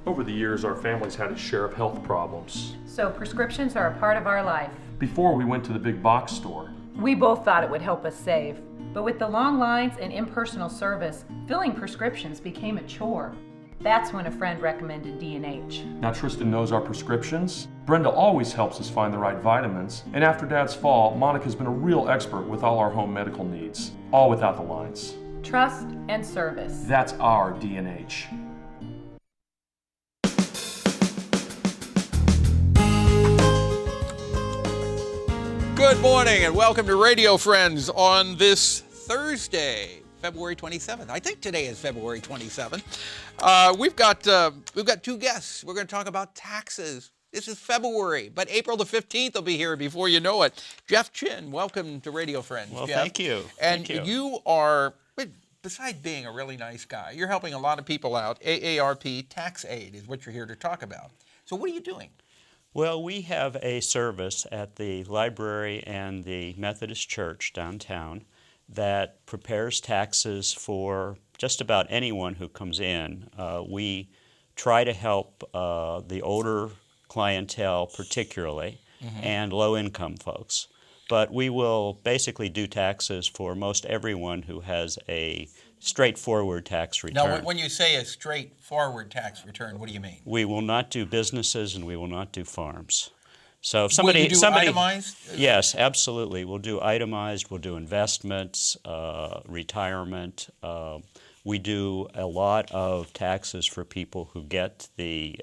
Over the years, our family's had a share of health problems. So prescriptions are a part of our life. Before we went to the big box store. We both thought it would help us save. But with the long lines and impersonal service, filling prescriptions became a chore. That's when a friend recommended D&H. Now Tristan knows our prescriptions. Brenda always helps us find the right vitamins. And after Dad's fall, Monica's been a real expert with all our home medical needs. All without the lines. Trust and service. That's our D&H. Good morning and welcome to Radio Friends on this Thursday, February 27th. I think today is February 27th. We've got two guests. We're going to talk about taxes. This is February, but April the 15th will be here before you know it. Jeff Chin, welcome to Radio Friends. Well, Jeff. thank you. And thank you. You are, besides being a really nice guy, you're helping a lot of people out. AARP Tax Aid is what you're here to talk about. So what are you doing? Well, we have a service at the library and the Methodist Church downtown that prepares taxes for just about anyone who comes in. We try to help the older clientele particularly, and low-income folks. But we will basically do taxes for most everyone who has a straightforward tax return. Now, when you say a straightforward tax return, what do you mean? We will not do businesses and we will not do farms. So if Will you do itemized? Yes, absolutely. We'll do itemized, we'll do investments, retirement. We do a lot of taxes for people who get the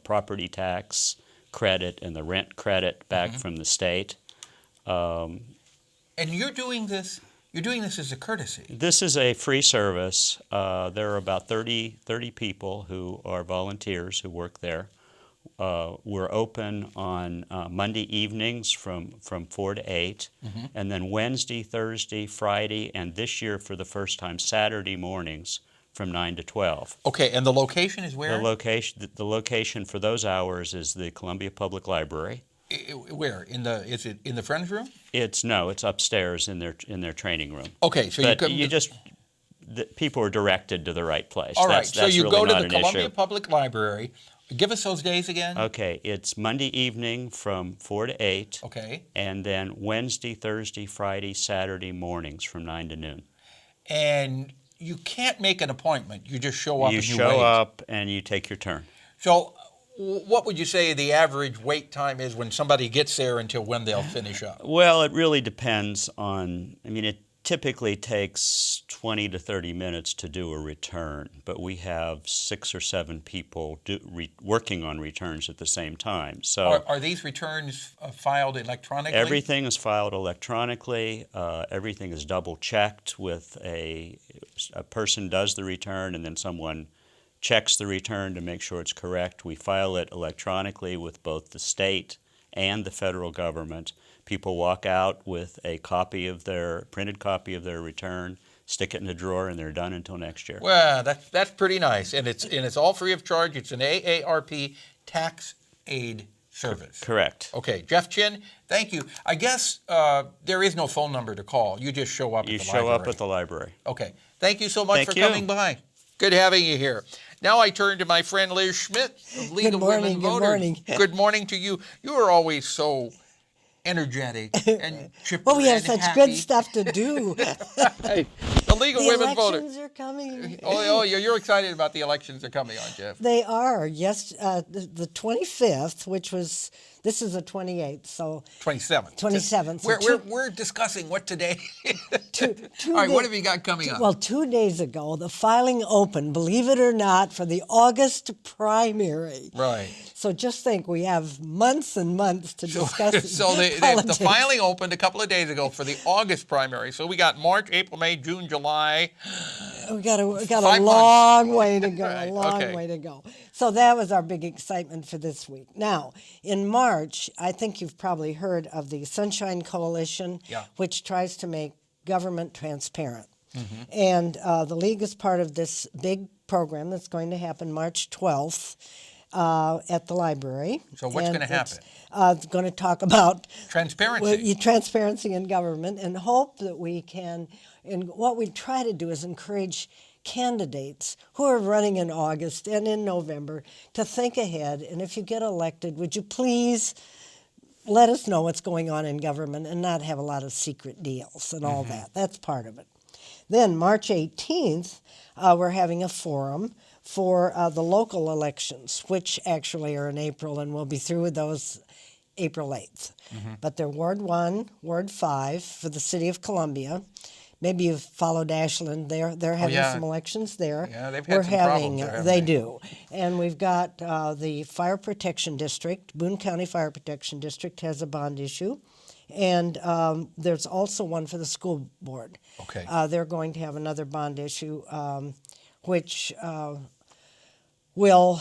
property tax credit and the rent credit back from the state. And you're doing this as a courtesy. This is a free service. There are about 30 people who are volunteers who work there. We're open on Monday evenings from 4 to 8, and then Wednesday, Thursday, Friday, and this year for the first time Saturday mornings from 9 to 12. Okay, and the location is where? The location for those hours is the Columbia Public Library. Where? Is it in the Friends room? It's upstairs in their training room. Okay, so but people are directed to the right place. All right, so you really go to not the an Columbia issue. Public Library. Give us those days again. Okay, it's Monday evening from 4 to 8. Okay. And then Wednesday, Thursday, Friday, Saturday mornings from 9 to noon. And you can't make an appointment. You just show up and you wait. You show up and you take your turn. So what would you say the average wait time is when somebody gets there until when they'll finish up? Well, it really depends on, it typically takes 20 to 30 minutes to do a return, but we have 6 or 7 people working on returns at the same time. So are these returns filed electronically? Everything is filed electronically. Everything is double checked with a person does the return and then someone checks the return to make sure it's correct. We file it electronically with both the state and the federal government. People walk out with a printed copy of their return, stick it in a drawer, and they're done until next year. Well, that's pretty nice, and it's all free of charge. It's an AARP tax aid service. Correct. Okay, Jeff Chin, thank you. I guess there is no phone number to call. You just show up at the library. You show up at the library. Okay. Thank you so much for coming by. Good having you here. Now I turn to my friend Liz Schmidt of League of Women Voters. Good morning. Good morning to you. You are always so energetic and chipper Well, we have and such happy. good stuff to do. The League of Women Voters. Elections are coming. Oh, you're excited about the elections are coming on, Jeff. They are. Yes, the 25th, this is the 28th, so 27th. 27th. So We're discussing what today. two All right, what have you got coming up? Well, 2 days ago, the filing opened, believe it or not, for the August primary. Right. So just think, we have months and months to discuss So the politics. filing opened a couple of days ago for the August primary. So we got March, April, May, June, July. We got a 5 long way to go, Right, a long okay. way to go. So that was our big excitement for this week. Now, in March, I think you've probably heard of the Sunshine Coalition, which tries to make government transparent. And the League is part of this big program that's going to happen March 12th. At the library. So what's going to happen? It's going to talk about transparency. Transparency in government, and hope that we can. And what we try to do is encourage candidates who are running in August and in November to think ahead. And if you get elected, would you please let us know what's going on in government and not have a lot of secret deals and all that. That's part of it. Then March 18th, we're having a forum for the local elections, which actually are in April, and we'll be through with those April 8th. But they're Ward 1, Ward 5 for the city of Columbia. Maybe you've followed Ashland. They're having some elections there. Yeah, they've had some problems there, haven't they do. And we've got the Fire Protection District. Boone County Fire Protection District has a bond issue. And there's also one for the school board. Okay. They're going to have another bond issue, which will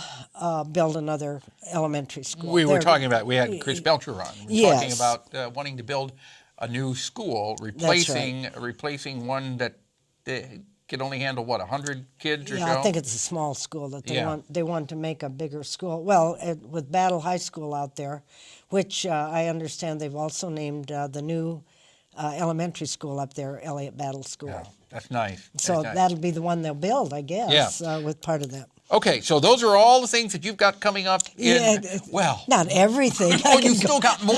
build another elementary school. We were talking about, we had Chris Belcher on. We were talking Yes. about wanting to build a new school, replacing one that can only handle, what, 100 kids or so? Yeah, I think it's a small school that they want to make a bigger school. Well, with Battle High School out there, which I understand they've also named the new elementary school up there, Elliott Battle School. Yeah, that's nice. So that'll be the one they'll build, I guess, with part of that. Okay, so those are all the things that you've got coming up in, well. Not everything. Oh, you still got more.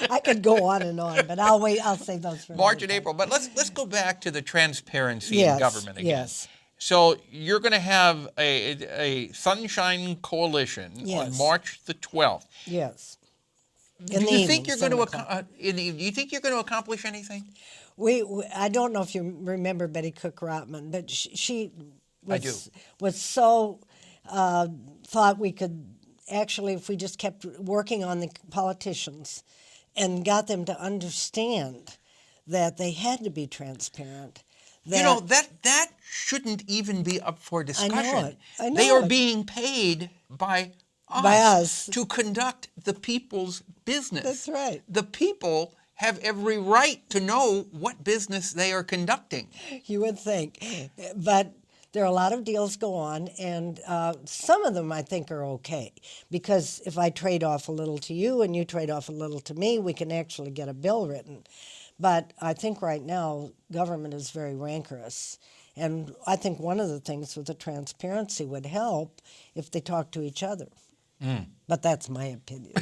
I could go on and on, but I'll save those for March and April. But let's go back to the transparency in government again. Yes. So you're going to have a Sunshine Coalition on March the 12th. Yes. Do you think you're going to accomplish anything? I don't know if you remember Betty Cook Rotman, but she I do. was so thought we could actually, if we just kept working on the politicians and got them to understand that they had to be transparent. That shouldn't even be up for discussion. I know They are it. being paid by us to conduct the people's business. That's right. The people have every right to know what business they are conducting. You would think, but there are a lot of deals go on, and some of them I think are okay, because if I trade off a little to you and you trade off a little to me, we can actually get a bill written. But I think right now government is very rancorous, and I think one of the things with the transparency would help if they talk to each other. But that's my opinion.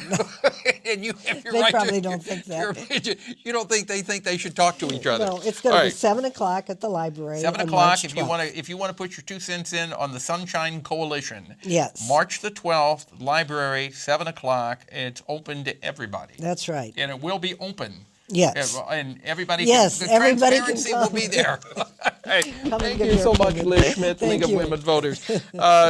And you have your They right probably to, don't think that. You don't think they should talk to each other? No, it's going to be 7 o'clock at the library. 7 on o'clock. March If 12th. you want to put your 2 cents in on the Sunshine Coalition. Yes. March the 12th, library, 7 o'clock. It's open to everybody. That's right. And it will be open. Yes. And everybody. Yes, the everybody can transparency come. will be there. Hey, Come and thank give you your so much, opinion. Liz Schmidt, Thank League of you. Women Voters.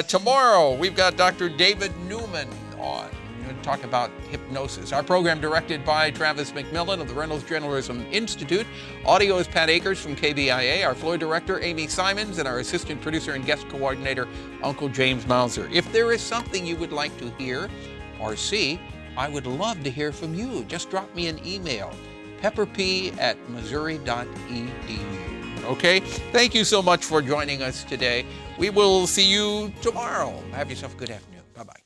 Tomorrow we've got Dr. David Newman on. We're going to talk about hypnosis. Our program directed by Travis McMillan of the Reynolds Journalism Institute. Audio is Pat Akers from KBIA. Our floor director, Amy Simons, and our assistant producer and guest coordinator, Uncle James Mauser. If there is something you would like to hear or see, I would love to hear from you. Just drop me an email, pepperp@missouri.edu. Okay? Thank you so much for joining us today. We will see you tomorrow. Have yourself a good afternoon. Bye-bye.